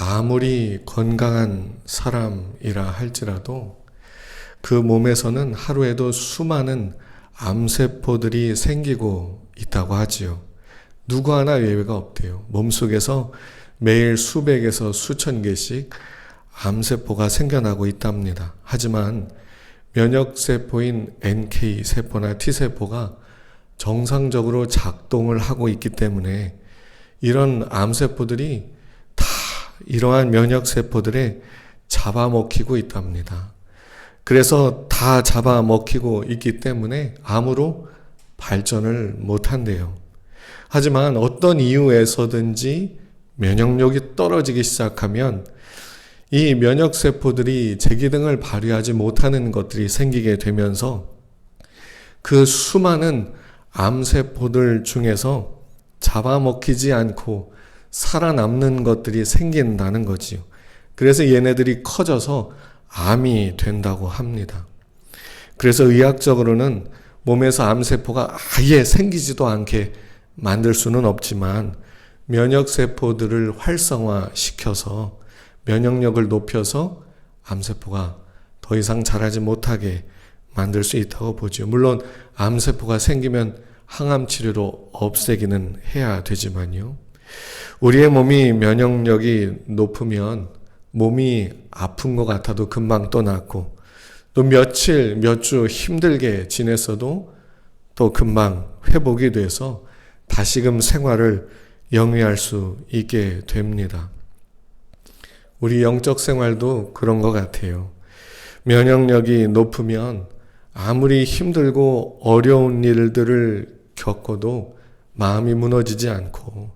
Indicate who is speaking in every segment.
Speaker 1: 아무리 건강한 사람이라 할지라도 그 몸에서는 하루에도 수많은 암세포들이 생기고 있다고 하지요. 누구 하나 예외가 없대요. 몸속에서 매일 수백에서 수천 개씩 암세포가 생겨나고 있답니다. 하지만 면역세포인 NK세포나 T세포가 정상적으로 작동을 하고 있기 때문에 이런 암세포들이 다 이러한 면역세포들에 잡아먹히고 있답니다. 그래서 다 잡아먹히고 있기 때문에 암으로 발전을 못한대요. 하지만 어떤 이유에서든지 면역력이 떨어지기 시작하면 이 면역세포들이 제기등을 발휘하지 못하는 것들이 생기게 되면서 그 수많은 암세포들 중에서 잡아먹히지 않고 살아남는 것들이 생긴다는 거지요. 그래서 얘네들이 커져서 암이 된다고 합니다. 그래서 의학적으로는 몸에서 암세포가 아예 생기지도 않게 만들 수는 없지만 면역세포들을 활성화시켜서 면역력을 높여서 암세포가 더 이상 자라지 못하게 만들 수 있다고 보죠. 물론 암세포가 생기면 항암 치료로 없애기는 해야 되지만요. 우리의 몸이 면역력이 높으면 몸이 아픈 것 같아도 금방 또 낫고 또 며칠, 몇 주 힘들게 지냈어도 또 금방 회복이 돼서 다시금 생활을 영위할 수 있게 됩니다. 우리 영적 생활도 그런 것 같아요. 면역력이 높으면 아무리 힘들고 어려운 일들을 겪어도 마음이 무너지지 않고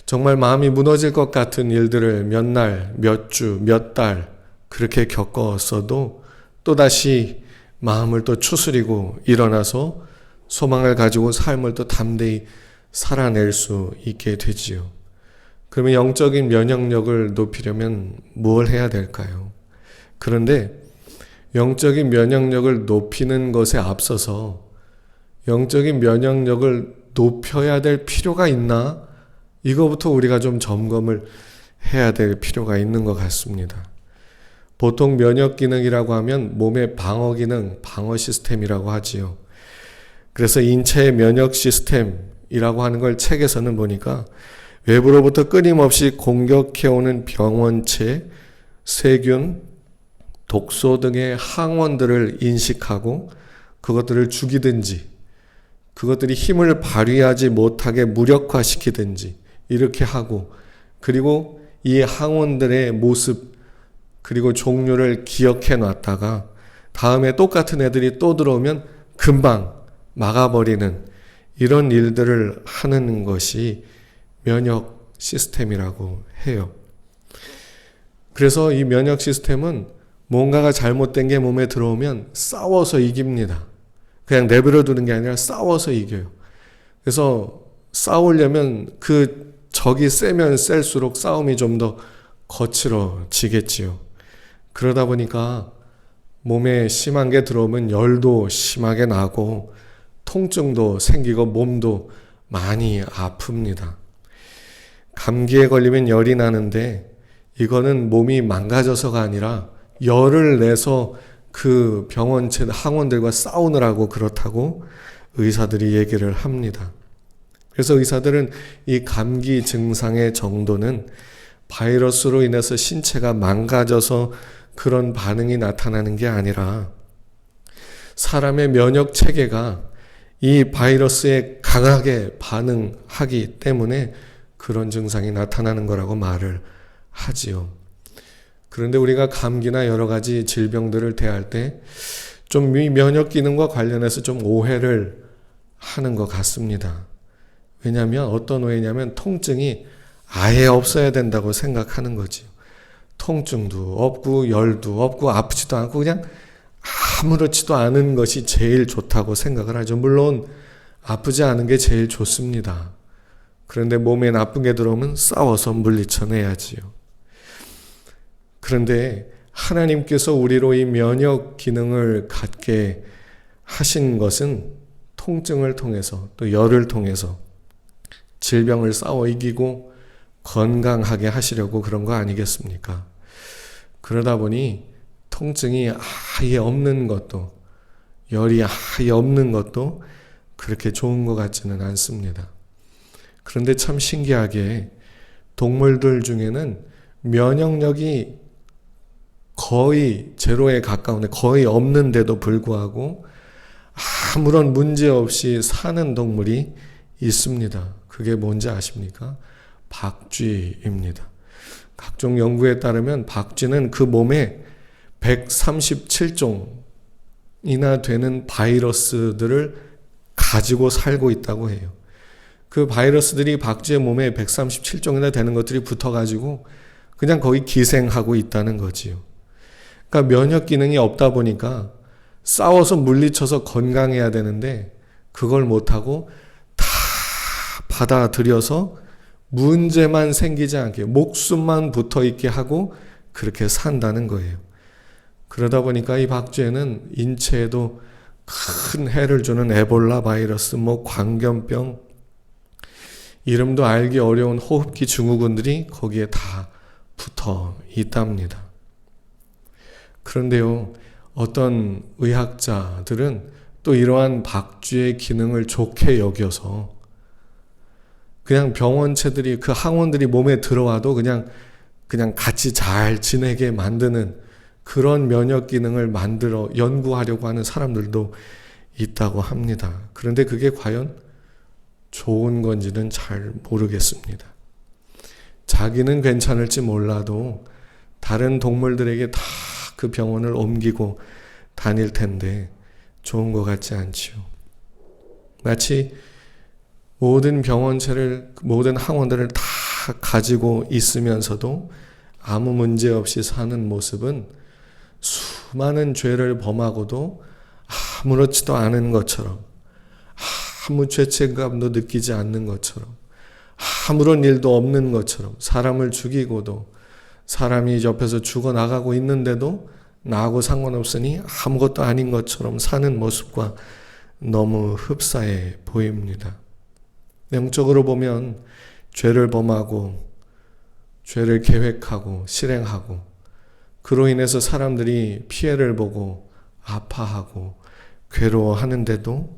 Speaker 1: 정말 마음이 무너질 것 같은 일들을 몇 날, 몇 주, 몇 달 그렇게 겪었어도 또다시 마음을 또 추스리고 일어나서 소망을 가지고 삶을 또 담대히 살아낼 수 있게 되지요. 그러면 영적인 면역력을 높이려면 뭘 해야 될까요? 그런데 영적인 면역력을 높이는 것에 앞서서 영적인 면역력을 높여야 될 필요가 있나? 이거부터 우리가 좀 점검을 해야 될 필요가 있는 것 같습니다. 보통 면역 기능이라고 하면 몸의 방어 기능, 방어 시스템이라고 하지요. 그래서 인체의 면역 시스템이라고 하는 걸 책에서는 보니까 외부로부터 끊임없이 공격해오는 병원체, 세균, 독소 등의 항원들을 인식하고 그것들을 죽이든지 그것들이 힘을 발휘하지 못하게 무력화시키든지 이렇게 하고 그리고 이 항원들의 모습 그리고 종류를 기억해 놨다가 다음에 똑같은 애들이 또 들어오면 금방 막아버리는 이런 일들을 하는 것이 면역 시스템이라고 해요. 그래서 이 면역 시스템은 뭔가가 잘못된 게 몸에 들어오면 싸워서 이깁니다. 그냥 내버려 두는 게 아니라 싸워서 이겨요. 그래서 싸우려면 그 적이 세면 셀수록 싸움이 좀 더 거칠어지겠지요. 그러다 보니까 몸에 심한 게 들어오면 열도 심하게 나고 통증도 생기고 몸도 많이 아픕니다. 감기에 걸리면 열이 나는데 이거는 몸이 망가져서가 아니라 열을 내서 그 병원체 항원들과 싸우느라고 그렇다고 의사들이 얘기를 합니다. 그래서 의사들은 이 감기 증상의 정도는 바이러스로 인해서 신체가 망가져서 그런 반응이 나타나는 게 아니라 사람의 면역 체계가 이 바이러스에 강하게 반응하기 때문에 그런 증상이 나타나는 거라고 말을 하지요. 그런데 우리가 감기나 여러 가지 질병들을 대할 때 좀 이 면역 기능과 관련해서 좀 오해를 하는 것 같습니다. 왜냐하면 어떤 오해냐면 통증이 아예 없어야 된다고 생각하는 거지요. 통증도 없고 열도 없고 아프지도 않고 그냥 아무렇지도 않은 것이 제일 좋다고 생각을 하죠. 물론 아프지 않은 게 제일 좋습니다. 그런데 몸에 나쁜 게 들어오면 싸워서 물리쳐내야지요. 그런데 하나님께서 우리로 이 면역 기능을 갖게 하신 것은 통증을 통해서 또 열을 통해서 질병을 싸워 이기고 건강하게 하시려고 그런 거 아니겠습니까? 그러다 보니 통증이 아예 없는 것도, 열이 아예 없는 것도 그렇게 좋은 것 같지는 않습니다. 그런데 참 신기하게 동물들 중에는 면역력이 거의 제로에 가까운데 거의 없는데도 불구하고 아무런 문제 없이 사는 동물이 있습니다. 그게 뭔지 아십니까? 박쥐입니다. 각종 연구에 따르면 박쥐는 그 몸에 137종이나 되는 바이러스들을 가지고 살고 있다고 해요. 그 바이러스들이 박쥐의 몸에 137종이나 되는 것들이 붙어가지고 그냥 거의 기생하고 있다는 거지요. 그러니까 면역 기능이 없다 보니까 싸워서 물리쳐서 건강해야 되는데 그걸 못하고 다 받아들여서 문제만 생기지 않게 목숨만 붙어있게 하고 그렇게 산다는 거예요. 그러다 보니까 이 박쥐에는 인체에도 큰 해를 주는 에볼라 바이러스, 광견병, 이름도 알기 어려운 호흡기 증후군들이 거기에 다 붙어 있답니다. 그런데요, 어떤 의학자들은 또 이러한 박쥐의 기능을 좋게 여겨서 그냥 병원체들이, 그 항원들이 몸에 들어와도 그냥 같이 잘 지내게 만드는 그런 면역 기능을 만들어 연구하려고 하는 사람들도 있다고 합니다. 그런데 그게 과연 좋은 건지는 잘 모르겠습니다. 자기는 괜찮을지 몰라도 다른 동물들에게 다 그 병원을 옮기고 다닐 텐데 좋은 것 같지 않지요. 마치 모든 병원체를, 모든 항원들을 다 가지고 있으면서도 아무 문제 없이 사는 모습은 수많은 죄를 범하고도 아무렇지도 않은 것처럼, 아무 죄책감도 느끼지 않는 것처럼, 아무런 일도 없는 것처럼, 사람을 죽이고도 사람이 옆에서 죽어나가고 있는데도 나하고 상관없으니 아무것도 아닌 것처럼 사는 모습과 너무 흡사해 보입니다. 영적으로 보면 죄를 범하고 죄를 계획하고 실행하고 그로 인해서 사람들이 피해를 보고 아파하고 괴로워하는데도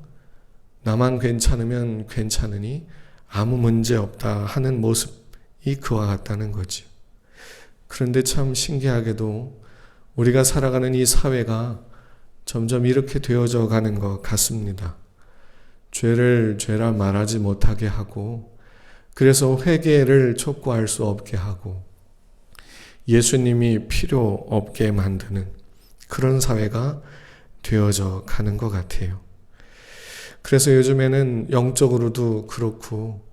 Speaker 1: 나만 괜찮으면 괜찮으니 아무 문제 없다 하는 모습이 그와 같다는 거죠. 그런데 참 신기하게도 우리가 살아가는 이 사회가 점점 이렇게 되어져 가는 것 같습니다. 죄를 죄라 말하지 못하게 하고, 그래서 회개를 촉구할 수 없게 하고, 예수님이 필요 없게 만드는 그런 사회가 되어져 가는 것 같아요. 그래서 요즘에는 영적으로도 그렇고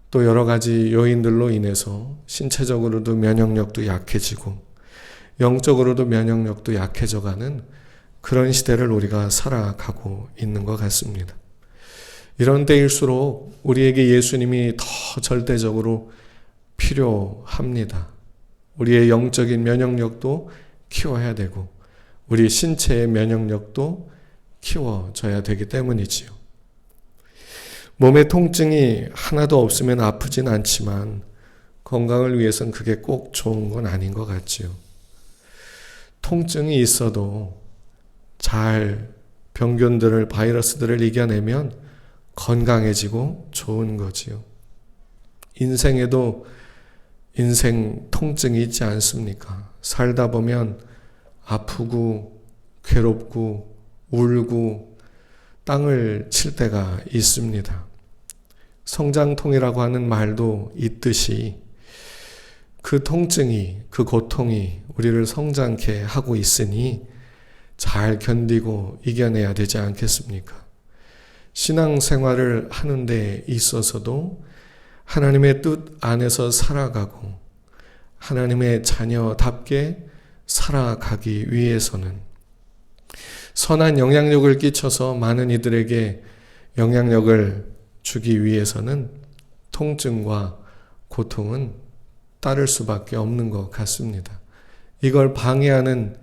Speaker 1: 또 여러 가지 요인들로 인해서 신체적으로도 면역력도 약해지고 영적으로도 면역력도 약해져가는 그런 시대를 우리가 살아가고 있는 것 같습니다. 이런 때일수록 우리에게 예수님이 더 절대적으로 필요합니다. 우리의 영적인 면역력도 키워야 되고 우리 신체의 면역력도 키워져야 되기 때문이지요. 몸에 통증이 하나도 없으면 아프진 않지만 건강을 위해서는 그게 꼭 좋은 건 아닌 것 같지요. 통증이 있어도 잘 병균들을, 바이러스들을 이겨내면 건강해지고 좋은 거지요. 인생에도 인생 통증이 있지 않습니까? 살다 보면 아프고 괴롭고 울고 땅을 칠 때가 있습니다. 성장통이라고 하는 말도 있듯이 그 통증이, 그 고통이 우리를 성장케 하고 있으니 잘 견디고 이겨내야 되지 않겠습니까? 신앙생활을 하는 데 있어서도 하나님의 뜻 안에서 살아가고 하나님의 자녀답게 살아가기 위해서는, 선한 영향력을 끼쳐서 많은 이들에게 영향력을 주기 위해서는 통증과 고통은 따를 수밖에 없는 것 같습니다. 이걸 방해하는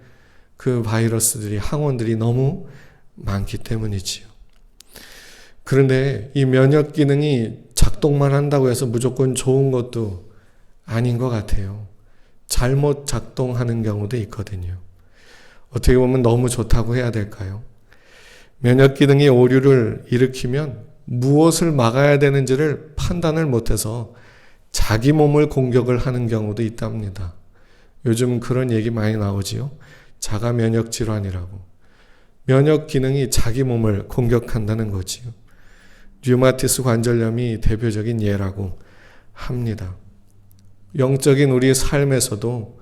Speaker 1: 그 바이러스들이, 항원들이 너무 많기 때문이지요. 그런데 이 면역 기능이 작동만 한다고 해서 무조건 좋은 것도 아닌 것 같아요. 잘못 작동하는 경우도 있거든요. 어떻게 보면 너무 좋다고 해야 될까요? 면역 기능이 오류를 일으키면 무엇을 막아야 되는지를 판단을 못해서 자기 몸을 공격을 하는 경우도 있답니다. 요즘 그런 얘기 많이 나오지요. 자가 면역 질환이라고. 면역 기능이 자기 몸을 공격한다는 거지요. 류마티스 관절염이 대표적인 예라고 합니다. 영적인 우리 삶에서도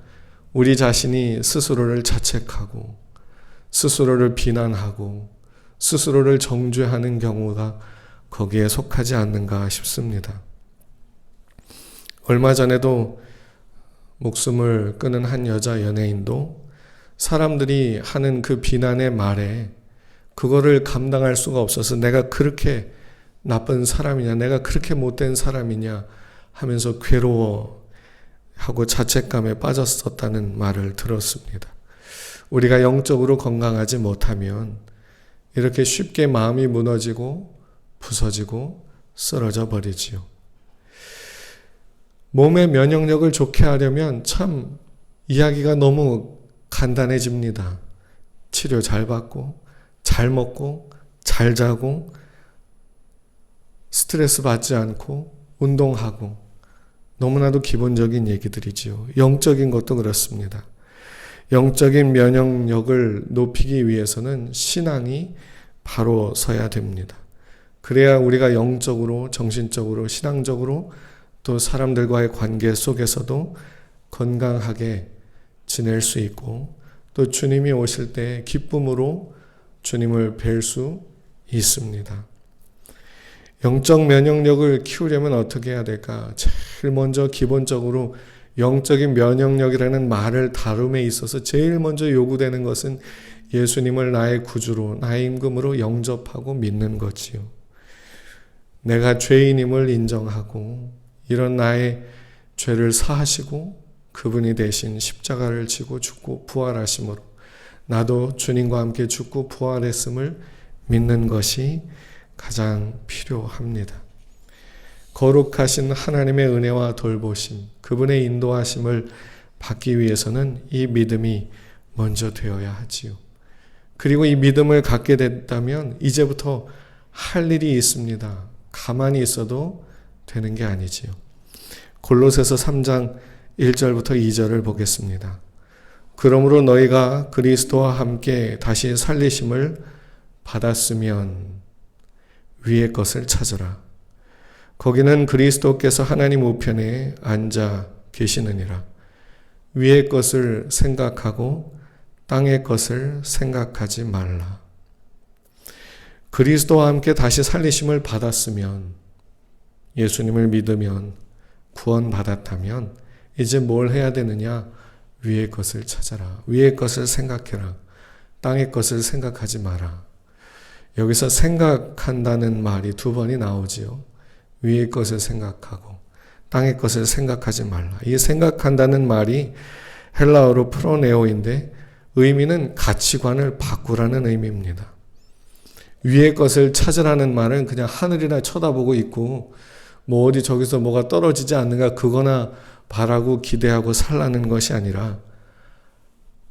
Speaker 1: 우리 자신이 스스로를 자책하고 스스로를 비난하고 스스로를 정죄하는 경우가 거기에 속하지 않는가 싶습니다. 얼마 전에도 목숨을 끊은 한 여자 연예인도 사람들이 하는 그 비난의 말에 그거를 감당할 수가 없어서 내가 그렇게 나쁜 사람이냐, 내가 그렇게 못된 사람이냐 하면서 괴로워하고 자책감에 빠졌었다는 말을 들었습니다. 우리가 영적으로 건강하지 못하면 이렇게 쉽게 마음이 무너지고 부서지고 쓰러져 버리지요. 몸의 면역력을 좋게 하려면 참 이야기가 너무 간단해집니다. 치료 잘 받고 잘 먹고 잘 자고 스트레스 받지 않고 운동하고 너무나도 기본적인 얘기들이지요. 영적인 것도 그렇습니다. 영적인 면역력을 높이기 위해서는 신앙이 바로 서야 됩니다. 그래야 우리가 영적으로, 정신적으로, 신앙적으로 또 사람들과의 관계 속에서도 건강하게 지낼 수 있고 또 주님이 오실 때 기쁨으로 주님을 뵐 수 있습니다. 영적 면역력을 키우려면 어떻게 해야 될까? 제일 먼저 기본적으로 영적인 면역력이라는 말을 다룸에 있어서 제일 먼저 요구되는 것은 예수님을 나의 구주로, 나의 임금으로 영접하고 믿는 거지요. 내가 죄인임을 인정하고 이런 나의 죄를 사하시고 그분이 대신 십자가를 지고 죽고 부활하심으로 나도 주님과 함께 죽고 부활했음을 믿는 것이 가장 필요합니다. 거룩하신 하나님의 은혜와 돌보심, 그분의 인도하심을 받기 위해서는 이 믿음이 먼저 되어야 하지요. 그리고 이 믿음을 갖게 됐다면 이제부터 할 일이 있습니다. 가만히 있어도 되는 게 아니지요. 골로새서 3장 1절부터 2절을 보겠습니다. 그러므로 너희가 그리스도와 함께 다시 살리심을 받았으면 위의 것을 찾으라. 거기는 그리스도께서 하나님 우편에 앉아 계시느니라. 위의 것을 생각하고 땅의 것을 생각하지 말라. 그리스도와 함께 다시 살리심을 받았으면, 예수님을 믿으면, 구원받았다면 이제 뭘 해야 되느냐? 위의 것을 찾아라. 위의 것을 생각해라. 땅의 것을 생각하지 마라. 여기서 생각한다는 말이 두 번이 나오지요. 위의 것을 생각하고 땅의 것을 생각하지 말라. 이 생각한다는 말이 헬라어로 프로네오인데 의미는 가치관을 바꾸라는 의미입니다. 위의 것을 찾으라는 말은 그냥 하늘이나 쳐다보고 있고 뭐 어디 저기서 뭐가 떨어지지 않는가 그거나 바라고 기대하고 살라는 것이 아니라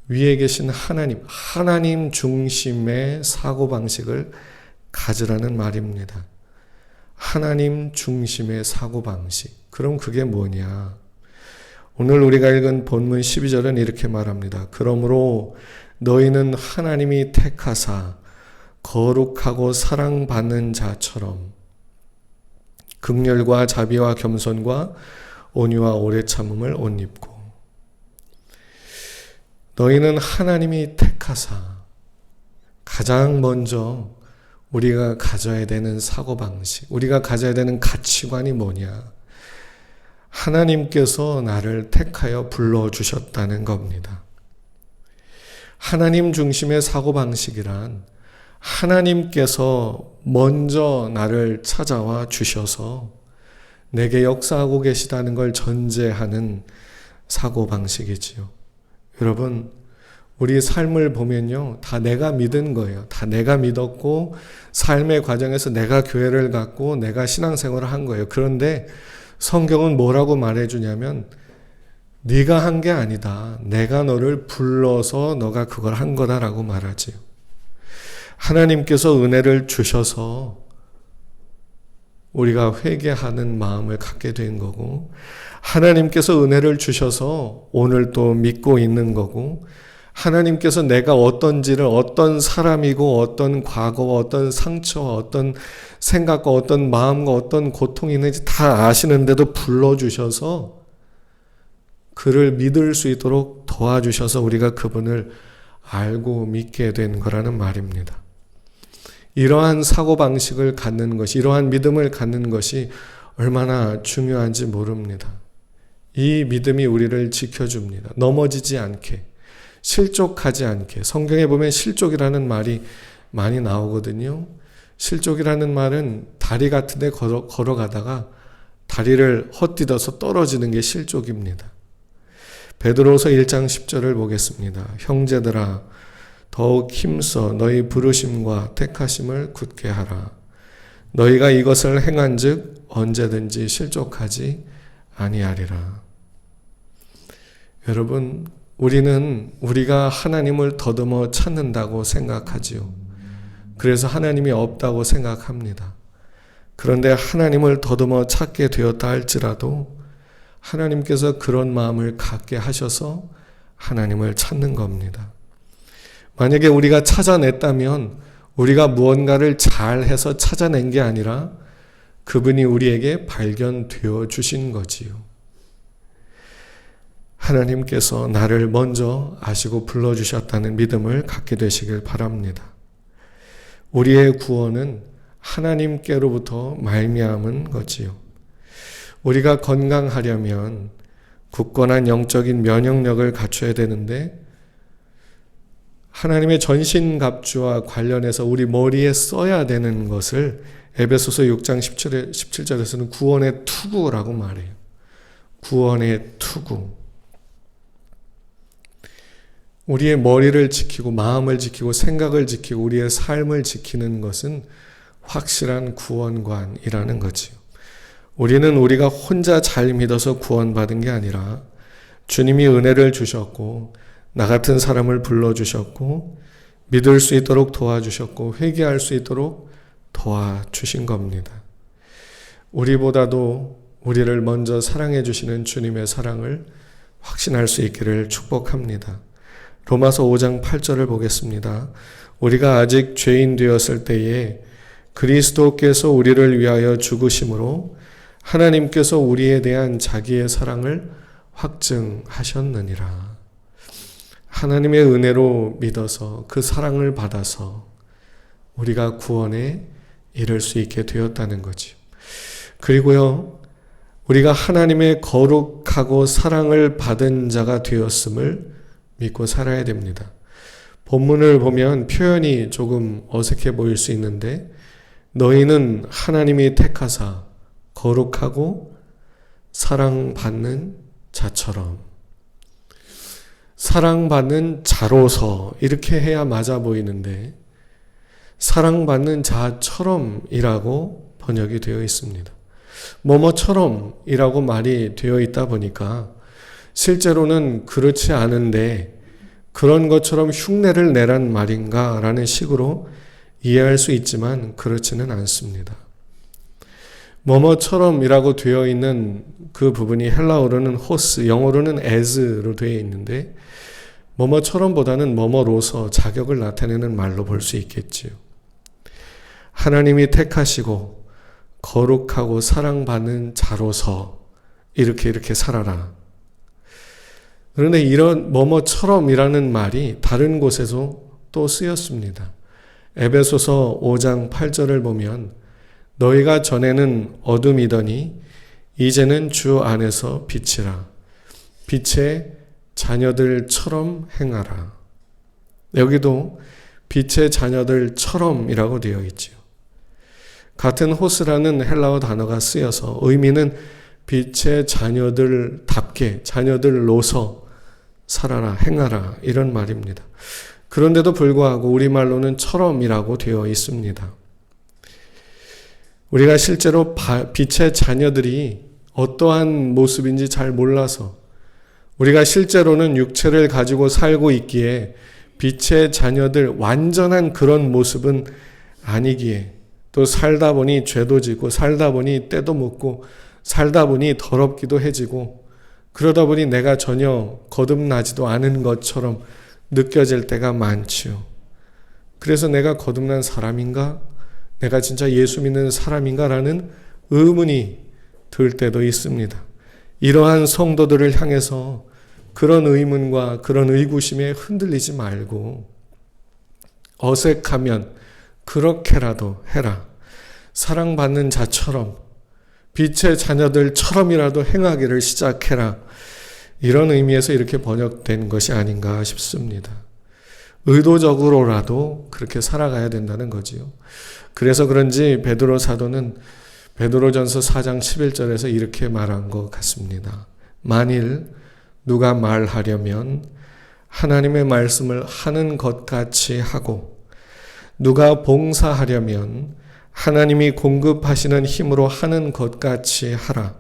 Speaker 1: 위에 계신 하나님 중심의 사고방식을 가지라는 말입니다. 하나님 중심의 사고방식. 그럼 그게 뭐냐? 오늘 우리가 읽은 본문 12절은 이렇게 말합니다. 그러므로 너희는 하나님이 택하사 거룩하고 사랑받는 자처럼 긍휼과 자비와 겸손과 온유와 오래 참음을 옷 입고 너희는 하나님이 택하사 가장 먼저 우리가 가져야 되는 사고방식, 우리가 가져야 되는 가치관이 뭐냐? 하나님께서 나를 택하여 불러주셨다는 겁니다. 하나님 중심의 사고방식이란 하나님께서 먼저 나를 찾아와 주셔서 내게 역사하고 계시다는 걸 전제하는 사고방식이지요. 여러분, 우리 삶을 보면요, 다 내가 믿은 거예요. 다 내가 믿었고 삶의 과정에서 내가 교회를 갔고 내가 신앙생활을 한 거예요. 그런데 성경은 뭐라고 말해주냐면 네가 한 게 아니다. 내가 너를 불러서 너가 그걸 한 거다라고 말하지요. 하나님께서 은혜를 주셔서 우리가 회개하는 마음을 갖게 된 거고, 하나님께서 은혜를 주셔서 오늘 또 믿고 있는 거고, 하나님께서 내가 어떤지를, 어떤 사람이고 어떤 과거와 어떤 상처와 어떤 생각과 어떤 마음과 어떤 고통이 있는지 다 아시는데도 불러주셔서 그를 믿을 수 있도록 도와주셔서 우리가 그분을 알고 믿게 된 거라는 말입니다. 이러한 사고방식을 갖는 것이, 이러한 믿음을 갖는 것이 얼마나 중요한지 모릅니다. 이 믿음이 우리를 지켜줍니다. 넘어지지 않게, 실족하지 않게. 성경에 보면 실족이라는 말이 많이 나오거든요. 실족이라는 말은 다리 같은 데 걸어가다가 다리를 헛디뎌서 떨어지는 게 실족입니다. 베드로서 1장 10절을 보겠습니다. 형제들아 더욱 힘써 너희 부르심과 택하심을 굳게 하라. 너희가 이것을 행한즉 언제든지 실족하지 아니하리라. 여러분, 우리는 우리가 하나님을 더듬어 찾는다고 생각하지요. 그래서 하나님이 없다고 생각합니다. 그런데 하나님을 더듬어 찾게 되었다 할지라도 하나님께서 그런 마음을 갖게 하셔서 하나님을 찾는 겁니다. 만약에 우리가 찾아냈다면 우리가 무언가를 잘해서 찾아낸 게 아니라 그분이 우리에게 발견되어 주신 거지요. 하나님께서 나를 먼저 아시고 불러주셨다는 믿음을 갖게 되시길 바랍니다. 우리의 구원은 하나님께로부터 말미암은 거지요. 우리가 건강하려면 굳건한 영적인 면역력을 갖춰야 되는데 하나님의 전신갑주와 관련해서 우리 머리에 써야 되는 것을 에베소서 6장 17절에서는 구원의 투구라고 말해요. 구원의 투구. 우리의 머리를 지키고 마음을 지키고 생각을 지키고 우리의 삶을 지키는 것은 확실한 구원관이라는 거지요. 우리는 우리가 혼자 잘 믿어서 구원받은 게 아니라 주님이 은혜를 주셨고 나 같은 사람을 불러주셨고 믿을 수 있도록 도와주셨고 회개할 수 있도록 도와주신 겁니다. 우리보다도 우리를 먼저 사랑해 주시는 주님의 사랑을 확신할 수 있기를 축복합니다. 로마서 5장 8절을 보겠습니다. 우리가 아직 죄인 되었을 때에 그리스도께서 우리를 위하여 죽으심으로 하나님께서 우리에 대한 자기의 사랑을 확증하셨느니라. 하나님의 은혜로 믿어서 그 사랑을 받아서 우리가 구원에 이를 수 있게 되었다는 거지. 그리고요, 우리가 하나님의 거룩하고 사랑을 받은 자가 되었음을 믿고 살아야 됩니다. 본문을 보면 표현이 조금 어색해 보일 수 있는데 너희는 하나님이 택하사 거룩하고 사랑받는 자처럼, 사랑받는 자로서 이렇게 해야 맞아 보이는데 사랑받는 자처럼이라고 번역이 되어 있습니다. 뭐뭐처럼이라고 말이 되어 있다 보니까 실제로는 그렇지 않은데 그런 것처럼 흉내를 내란 말인가 라는 식으로 이해할 수 있지만 그렇지는 않습니다. 뭐뭐처럼이라고 되어 있는 그 부분이 헬라어로는 호스, 영어로는 as로 되어 있는데 뭐뭐처럼보다는 뭐뭐로서 자격을 나타내는 말로 볼 수 있겠지요. 하나님이 택하시고 거룩하고 사랑받는 자로서 이렇게 살아라. 그런데 이런 뭐뭐처럼이라는 말이 다른 곳에서 또 쓰였습니다. 에베소서 5장 8절을 보면 너희가 전에는 어둠이더니 이제는 주 안에서 빛이라. 빛의 자녀들처럼 행하라. 여기도 빛의 자녀들처럼이라고 되어 있지요. 같은 호스라는 헬라어 단어가 쓰여서 의미는 빛의 자녀들답게, 자녀들로서 살아라, 행하라 이런 말입니다. 그런데도 불구하고 우리말로는 처럼이라고 되어 있습니다. 우리가 실제로 빛의 자녀들이 어떠한 모습인지 잘 몰라서 우리가 실제로는 육체를 가지고 살고 있기에 빛의 자녀들 완전한 그런 모습은 아니기에 또 살다 보니 죄도 짓고 살다 보니 때도 묻고 살다 보니 더럽기도 해지고 그러다 보니 내가 전혀 거듭나지도 않은 것처럼 느껴질 때가 많지요. 그래서 내가 거듭난 사람인가? 내가 진짜 예수 믿는 사람인가라는 의문이 들 때도 있습니다. 이러한 성도들을 향해서 그런 의문과 그런 의구심에 흔들리지 말고 어색하면 그렇게라도 해라. 사랑받는 자처럼 빛의 자녀들처럼이라도 행하기를 시작해라. 이런 의미에서 이렇게 번역된 것이 아닌가 싶습니다. 의도적으로라도 그렇게 살아가야 된다는 거지요. 그래서 그런지 베드로 사도는 베드로전서 4장 11절에서 이렇게 말한 것 같습니다. 만일 누가 말하려면 하나님의 말씀을 하는 것 같이 하고 누가 봉사하려면 하나님이 공급하시는 힘으로 하는 것 같이 하라.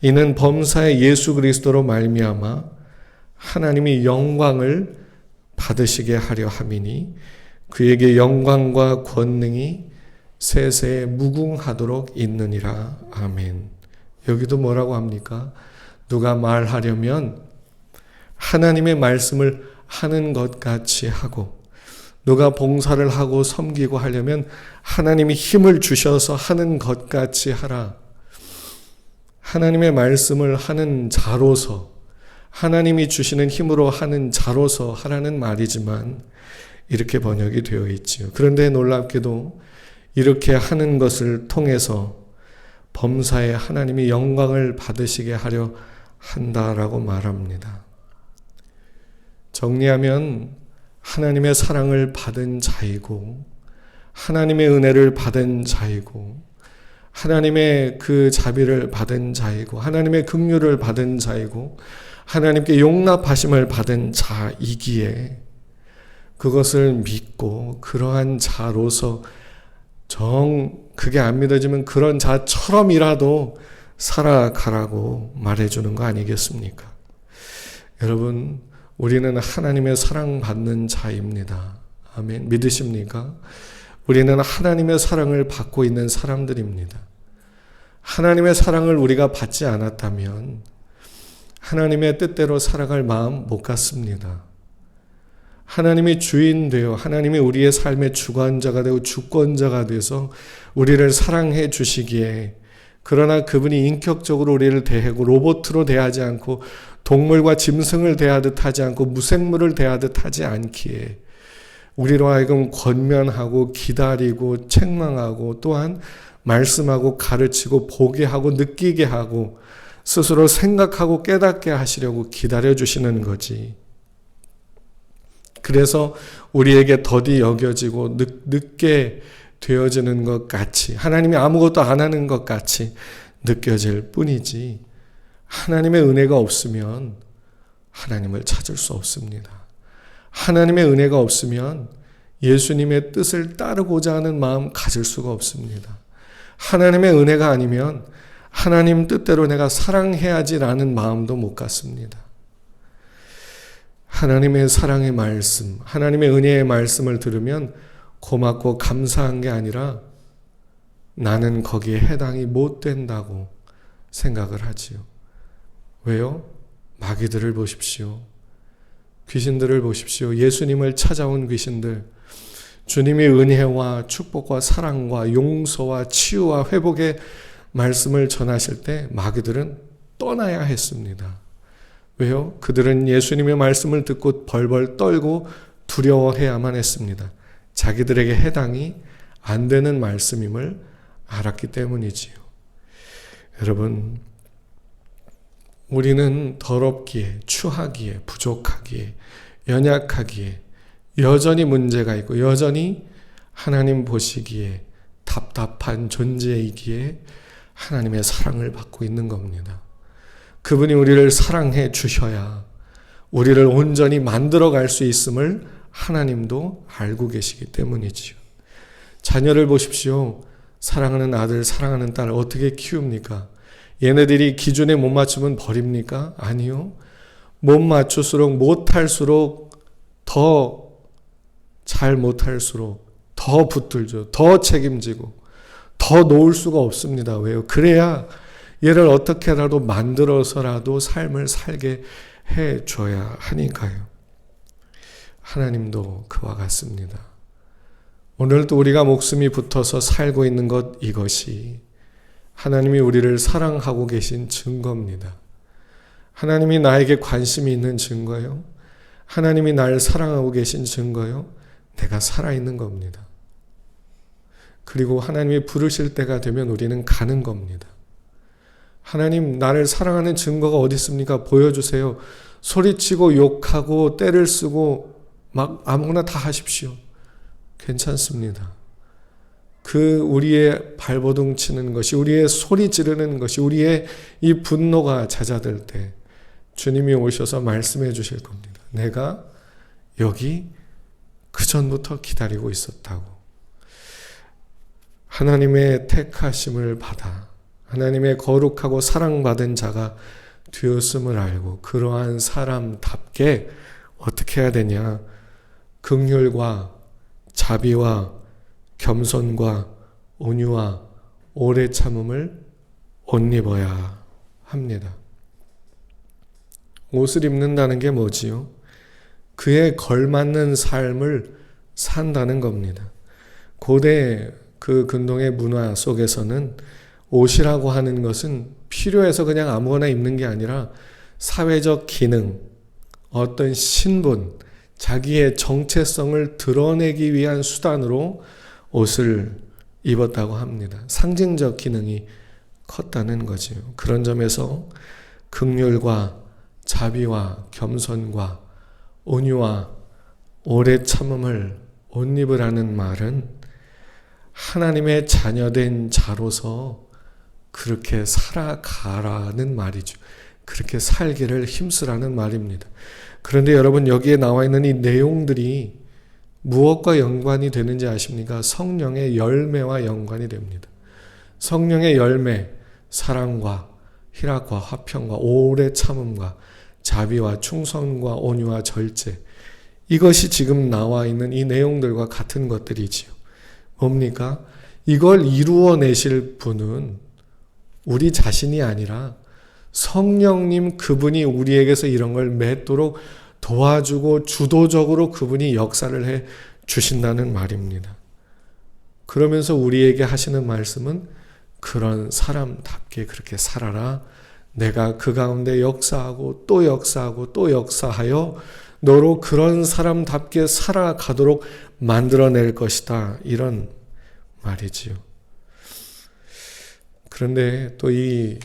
Speaker 1: 이는 범사의 예수 그리스도로 말미암아 하나님이 영광을 받으시게 하려 함이니 그에게 영광과 권능이 세세에 무궁하도록 있느니라. 아멘. 여기도 뭐라고 합니까? 누가 말하려면 하나님의 말씀을 하는 것 같이 하고 누가 봉사를 하고 섬기고 하려면 하나님이 힘을 주셔서 하는 것 같이 하라. 하나님의 말씀을 하는 자로서 하나님이 주시는 힘으로 하는 자로서 하라는 말이지만 이렇게 번역이 되어 있지요. 그런데 놀랍게도 이렇게 하는 것을 통해서 범사에 하나님이 영광을 받으시게 하려 한다라고 말합니다. 정리하면 하나님의 사랑을 받은 자이고 하나님의 은혜를 받은 자이고 하나님의 그 자비를 받은 자이고 하나님의 긍휼을 받은 자이고 하나님께 용납하심을 받은 자이기에 그것을 믿고 그러한 자로서 그게 안 믿어지면 그런 자처럼이라도 살아가라고 말해주는 거 아니겠습니까? 여러분, 우리는 하나님의 사랑받는 자입니다. 아멘. 믿으십니까? 우리는 하나님의 사랑을 받고 있는 사람들입니다. 하나님의 사랑을 우리가 받지 않았다면 하나님의 뜻대로 살아갈 마음 못 갖습니다. 하나님이 주인 되어 하나님이 우리의 삶의 주관자가 되고 주권자가 돼서 우리를 사랑해 주시기에 그러나 그분이 인격적으로 우리를 대하고 로봇으로 대하지 않고 동물과 짐승을 대하듯 하지 않고 무생물을 대하듯 하지 않기에 우리로 하여금 권면하고 기다리고 책망하고 또한 말씀하고 가르치고 보게 하고 느끼게 하고 스스로 생각하고 깨닫게 하시려고 기다려주시는 거지. 그래서 우리에게 더디 여겨지고 늦게 되어지는 것 같이 하나님이 아무것도 안 하는 것 같이 느껴질 뿐이지 하나님의 은혜가 없으면 하나님을 찾을 수 없습니다. 하나님의 은혜가 없으면 예수님의 뜻을 따르고자 하는 마음 가질 수가 없습니다. 하나님의 은혜가 아니면 하나님 뜻대로 내가 사랑해야지라는 마음도 못 갖습니다. 하나님의 사랑의 말씀, 하나님의 은혜의 말씀을 들으면 고맙고 감사한 게 아니라 나는 거기에 해당이 못 된다고 생각을 하지요. 왜요? 마귀들을 보십시오. 귀신들을 보십시오. 예수님을 찾아온 귀신들, 주님의 은혜와 축복과 사랑과 용서와 치유와 회복의 말씀을 전하실 때 마귀들은 떠나야 했습니다. 왜요? 그들은 예수님의 말씀을 듣고 벌벌 떨고 두려워해야만 했습니다. 자기들에게 해당이 안 되는 말씀임을 알았기 때문이지요. 여러분, 우리는 더럽기에, 추하기에, 부족하기에, 연약하기에 여전히 문제가 있고 여전히 하나님 보시기에 답답한 존재이기에 하나님의 사랑을 받고 있는 겁니다. 그분이 우리를 사랑해 주셔야 우리를 온전히 만들어갈 수 있음을 하나님도 알고 계시기 때문이지요. 자녀를 보십시오. 사랑하는 아들, 사랑하는 딸 어떻게 키웁니까? 얘네들이 기준에 못 맞추면 버립니까? 아니요. 못 맞출수록 못할수록 더 잘 못할수록 더 붙들죠. 더 책임지고 더 놓을 수가 없습니다. 왜요? 그래야 얘를 어떻게라도 만들어서라도 삶을 살게 해줘야 하니까요. 하나님도 그와 같습니다. 오늘도 우리가 목숨이 붙어서 살고 있는 것, 이것이 하나님이 우리를 사랑하고 계신 증거입니다. 하나님이 나에게 관심이 있는 증거요. 하나님이 날 사랑하고 계신 증거요. 내가 살아있는 겁니다. 그리고 하나님이 부르실 때가 되면 우리는 가는 겁니다. 하나님, 나를 사랑하는 증거가 어디 있습니까? 보여주세요. 소리치고 욕하고 때를 쓰고 막 아무거나 다 하십시오. 괜찮습니다. 그 우리의 발버둥 치는 것이, 우리의 소리 지르는 것이, 우리의 이 분노가 잦아들 때 주님이 오셔서 말씀해 주실 겁니다. 내가 여기 그전부터 기다리고 있었다고. 하나님의 택하심을 받아 하나님의 거룩하고 사랑받은 자가 되었음을 알고 그러한 사람답게 어떻게 해야 되냐? 긍휼과 자비와 겸손과 온유와 오래 참음을 옷 입어야 합니다. 옷을 입는다는 게 뭐지요? 그에 걸맞는 삶을 산다는 겁니다. 고대 그 근동의 문화 속에서는 옷이라고 하는 것은 필요해서 그냥 아무거나 입는 게 아니라 사회적 기능, 어떤 신분, 자기의 정체성을 드러내기 위한 수단으로 옷을 입었다고 합니다. 상징적 기능이 컸다는 거지요. 그런 점에서 긍휼과 자비와 겸손과 온유와 오래 참음을 옷 입으라는 말은 하나님의 자녀된 자로서 그렇게 살아가라는 말이죠. 그렇게 살기를 힘쓰라는 말입니다. 그런데 여러분, 여기에 나와 있는 이 내용들이 무엇과 연관이 되는지 아십니까? 성령의 열매와 연관이 됩니다. 성령의 열매, 사랑과 희락과 화평과 오래 참음과 자비와 충성과 온유와 절제, 이것이 지금 나와 있는 이 내용들과 같은 것들이지요. 뭡니까? 이걸 이루어내실 분은 우리 자신이 아니라 성령님, 그분이 우리에게서 이런 걸 맺도록 도와주고 주도적으로 그분이 역사를 해 주신다는 말입니다. 그러면서 우리에게 하시는 말씀은 그런 사람답게 그렇게 살아라. 내가 그 가운데 역사하고 또 역사하고 또 역사하여 너로 그런 사람답게 살아가도록 만들어낼 것이다. 이런 말이지요. 그런데 또 이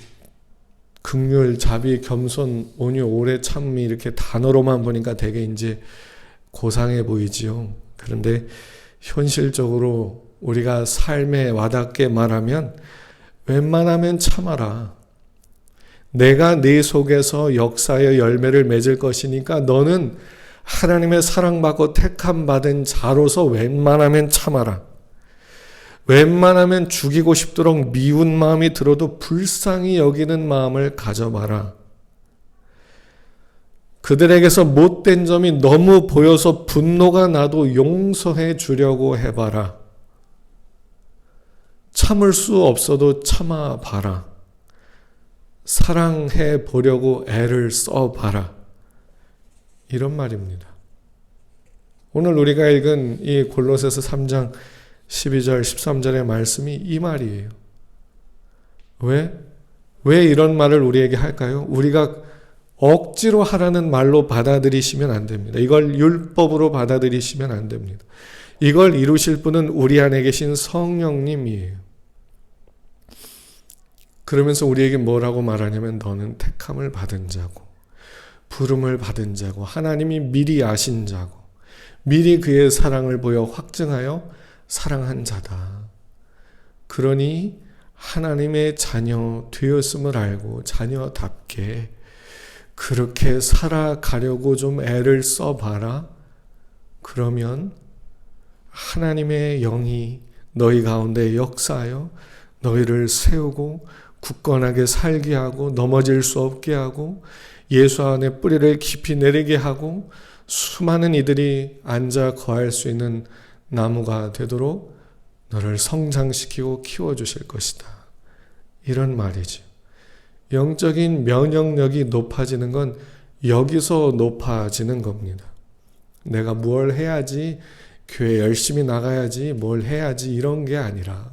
Speaker 1: 긍휼, 자비, 겸손, 온유, 오래 참음이 이렇게 단어로만 보니까 되게 이제 고상해 보이지요. 그런데 현실적으로 우리가 삶에 와닿게 말하면 웬만하면 참아라. 내가 네 속에서 역사의 열매를 맺을 것이니까 너는 하나님의 사랑받고 택함받은 자로서 웬만하면 참아라. 웬만하면 죽이고 싶도록 미운 마음이 들어도 불쌍히 여기는 마음을 가져봐라. 그들에게서 못된 점이 너무 보여서 분노가 나도 용서해 주려고 해봐라. 참을 수 없어도 참아봐라. 사랑해 보려고 애를 써봐라. 이런 말입니다. 오늘 우리가 읽은 이 골로새서 3장 12절 13절의 말씀이 이 말이에요. 왜 이런 말을 우리에게 할까요? 우리가 억지로 하라는 말로 받아들이시면 안 됩니다. 이걸 율법으로 받아들이시면 안 됩니다. 이걸 이루실 분은 우리 안에 계신 성령님이에요. 그러면서 우리에게 뭐라고 말하냐면 너는 택함을 받은 자고 부름을 받은 자고 하나님이 미리 아신 자고 미리 그의 사랑을 보여 확증하여 사랑한 자다. 그러니 하나님의 자녀 되었음을 알고 자녀답게 그렇게 살아가려고 좀 애를 써봐라. 그러면 하나님의 영이 너희 가운데 역사하여 너희를 세우고 굳건하게 살게 하고 넘어질 수 없게 하고 예수 안에 뿌리를 깊이 내리게 하고 수많은 이들이 앉아 거할 수 있는 나무가 되도록 너를 성장시키고 키워주실 것이다. 이런 말이죠. 영적인 면역력이 높아지는 건 여기서 높아지는 겁니다. 내가 뭘 해야지, 교회 열심히 나가야지, 뭘 해야지 이런 게 아니라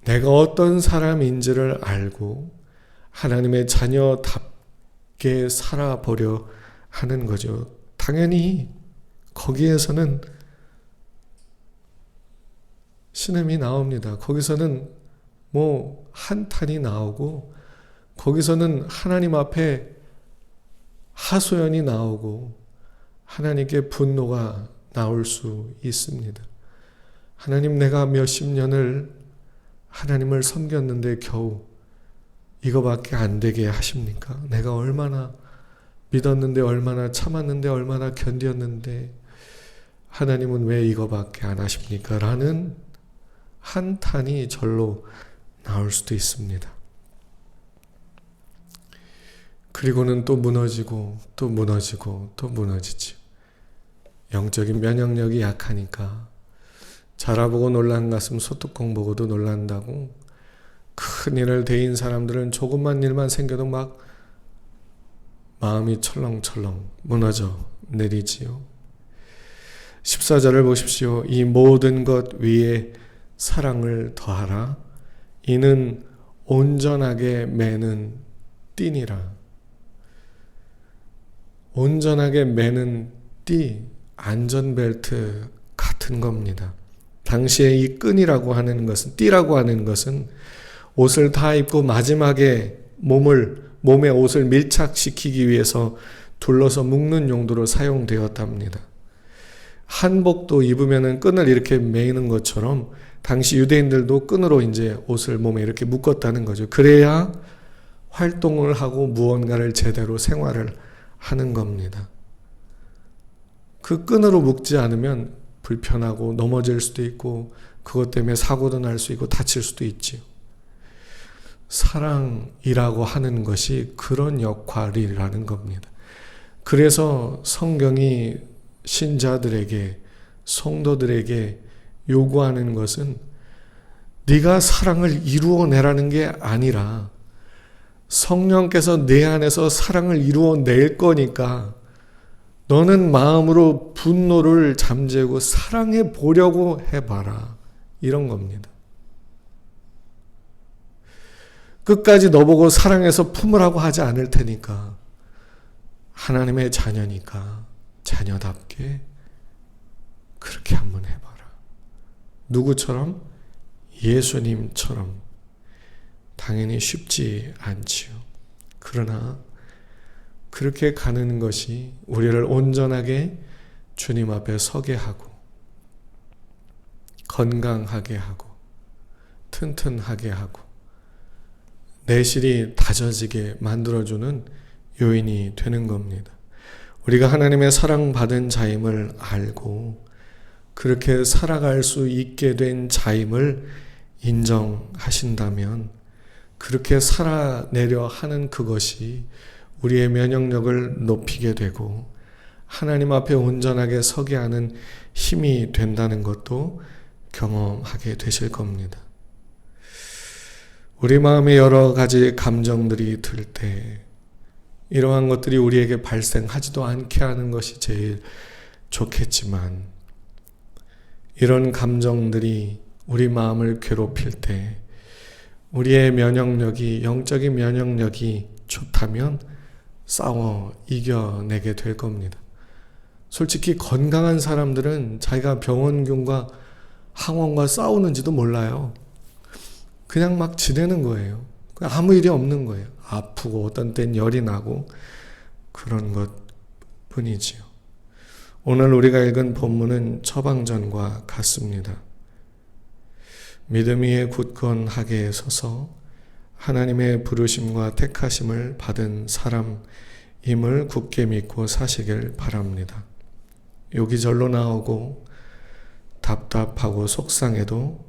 Speaker 1: 내가 어떤 사람인지를 알고 하나님의 자녀답게 살아보려 하는 거죠. 당연히 거기에서는 신음이 나옵니다. 거기서는 한탄이 나오고 거기서는 하나님 앞에 하소연이 나오고 하나님께 분노가 나올 수 있습니다. 하나님, 내가 몇십 년을 하나님을 섬겼는데 겨우 이거밖에 안 되게 하십니까? 내가 얼마나 믿었는데, 얼마나 참았는데, 얼마나 견뎠는데 하나님은 왜 이거밖에 안 하십니까? 라는 한탄이 절로 나올 수도 있습니다. 그리고는 또 무너지고 또 무너지고 또 무너지죠. 영적인 면역력이 약하니까 자라보고 놀란 가슴 소뚜껑 보고도 놀란다고 큰 일을 대인 사람들은 조금만 일만 생겨도 막 마음이 철렁철렁 무너져 내리지요. 14절을 보십시오. 이 모든 것 위에 사랑을 더하라. 이는 온전하게 매는 띠니라. 온전하게 매는 띠, 안전벨트 같은 겁니다. 당시에 이 끈이라고 하는 것은, 띠라고 하는 것은 옷을 다 입고 마지막에 몸에 옷을 밀착시키기 위해서 둘러서 묶는 용도로 사용되었답니다. 한복도 입으면은 끈을 이렇게 매이는 것처럼 당시 유대인들도 끈으로 이제 옷을 몸에 이렇게 묶었다는 거죠. 그래야 활동을 하고 무언가를 제대로 생활을 하는 겁니다. 그 끈으로 묶지 않으면 불편하고 넘어질 수도 있고 그것 때문에 사고도 날 수 있고 다칠 수도 있지요. 사랑이라고 하는 것이 그런 역할이라는 겁니다. 그래서 성경이 신자들에게, 성도들에게 요구하는 것은 네가 사랑을 이루어내라는 게 아니라 성령께서 내 안에서 사랑을 이루어낼 거니까 너는 마음으로 분노를 잠재우고 사랑해 보려고 해봐라. 이런 겁니다. 끝까지 너보고 사랑해서 품으라고 하지 않을 테니까 하나님의 자녀니까 자녀답게 그렇게 한번 해봐라. 누구처럼? 예수님처럼. 당연히 쉽지 않지요. 그러나 그렇게 가는 것이 우리를 온전하게 주님 앞에 서게 하고 건강하게 하고 튼튼하게 하고 내실이 다져지게 만들어주는 요인이 되는 겁니다. 우리가 하나님의 사랑받은 자임을 알고 그렇게 살아갈 수 있게 된 자임을 인정하신다면 그렇게 살아내려 하는 그것이 우리의 면역력을 높이게 되고 하나님 앞에 온전하게 서게 하는 힘이 된다는 것도 경험하게 되실 겁니다. 우리 마음에 여러 가지 감정들이 들 때 이러한 것들이 우리에게 발생하지도 않게 하는 것이 제일 좋겠지만 이런 감정들이 우리 마음을 괴롭힐 때 우리의 면역력이, 영적인 면역력이 좋다면 싸워 이겨내게 될 겁니다. 솔직히 건강한 사람들은 자기가 병원균과 항원과 싸우는지도 몰라요. 그냥 막 지내는 거예요. 아무 일이 없는 거예요. 아프고 어떤 땐 열이 나고 그런 것 뿐이지요. 오늘 우리가 읽은 본문은 처방전과 같습니다. 믿음 위에 굳건하게 서서 하나님의 부르심과 택하심을 받은 사람임을 굳게 믿고 사시길 바랍니다. 욕이 절로 나오고 답답하고 속상해도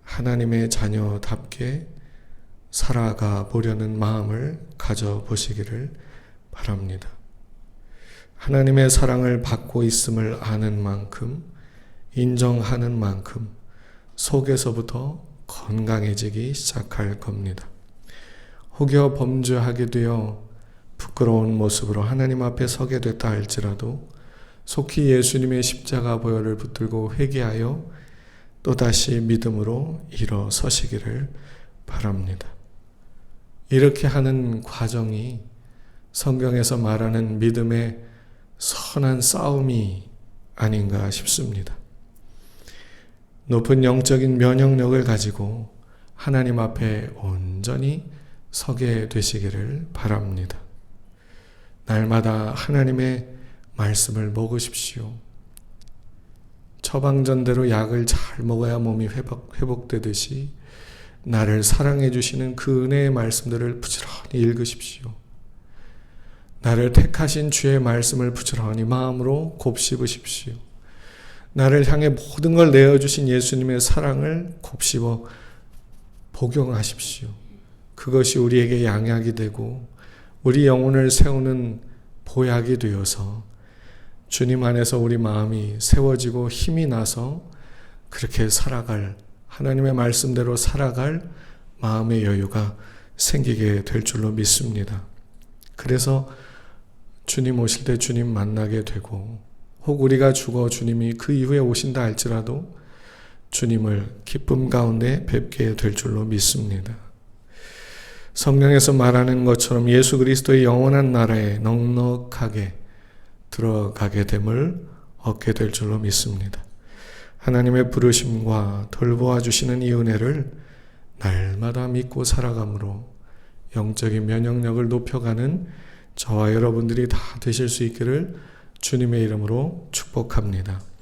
Speaker 1: 하나님의 자녀답게 살아가 보려는 마음을 가져보시기를 바랍니다. 하나님의 사랑을 받고 있음을 아는 만큼, 인정하는 만큼 속에서부터 건강해지기 시작할 겁니다. 혹여 범죄하게 되어 부끄러운 모습으로 하나님 앞에 서게 됐다 할지라도 속히 예수님의 십자가 보혈을 붙들고 회개하여 또다시 믿음으로 일어서시기를 바랍니다. 이렇게 하는 과정이 성경에서 말하는 믿음의 선한 싸움이 아닌가 싶습니다. 높은 영적인 면역력을 가지고 하나님 앞에 온전히 서게 되시기를 바랍니다. 날마다 하나님의 말씀을 먹으십시오. 처방전대로 약을 잘 먹어야 몸이 회복되듯이 나를 사랑해 주시는 그 은혜의 말씀들을 부지런히 읽으십시오. 나를 택하신 주의 말씀을 부지런히 마음으로 곱씹으십시오. 나를 향해 모든 걸 내어주신 예수님의 사랑을 곱씹어 복용하십시오. 그것이 우리에게 양약이 되고 우리 영혼을 세우는 보약이 되어서 주님 안에서 우리 마음이 세워지고 힘이 나서 그렇게 살아갈, 하나님의 말씀대로 살아갈 마음의 여유가 생기게 될 줄로 믿습니다. 그래서 주님 오실 때 주님 만나게 되고, 혹 우리가 죽어 주님이 그 이후에 오신다 할지라도 주님을 기쁨 가운데 뵙게 될 줄로 믿습니다. 성경에서 말하는 것처럼 예수 그리스도의 영원한 나라에 넉넉하게 들어가게 됨을 얻게 될 줄로 믿습니다. 하나님의 부르심과 돌보아 주시는 이 은혜를 날마다 믿고 살아감으로 영적인 면역력을 높여가는 저와 여러분들이 다 되실 수 있기를 주님의 이름으로 축복합니다.